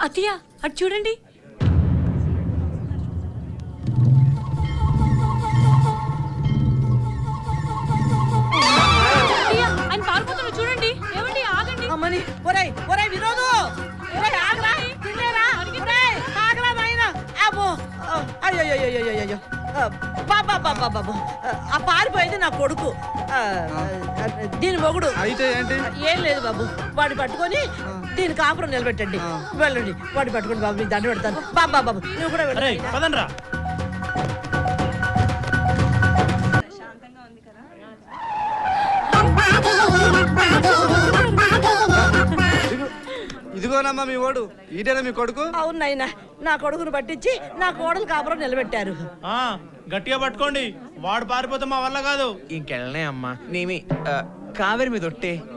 అతియా అటు చూడండి. ఆయన పారిపోతున్నారు చూడండి. ఏమండి ఆగండి. అమ్మని ఒరేయ్ ఒరేయ్ వినోదు ఒరేయ్ ఆగరా తిన్నేరా ఒరేయ్ ఆగరా నాయనా అబ్బో అయ్యో బాబు ఆ పారిపోయేది నా కొడుకు దీని మొగుడు. అయితే ఏంటి? ఏం లేదు బాబు, వాడిని పట్టుకొని దీని కాపురం నిలబెట్టండి. వెళ్ళండి వాడిని పట్టుకొని బాబు నీకు దండ పెడతాను. బాబు నువ్వు కూడా వెళ్ళండి. ఇదిగోనమ్మా మీ ఓడు. ఈటేనా మీ కొడుకు? అవును నాయనా, నా కొడుకును పట్టించి నా కోడలు కాపురం నిలబెట్టారు. గట్టిగా పట్టుకోండి, వాడు పారిపోతే మా వల్ల కాదు. ఇంకెళ్ళనే అమ్మా నేమి కావేరి మీద ఒట్టే.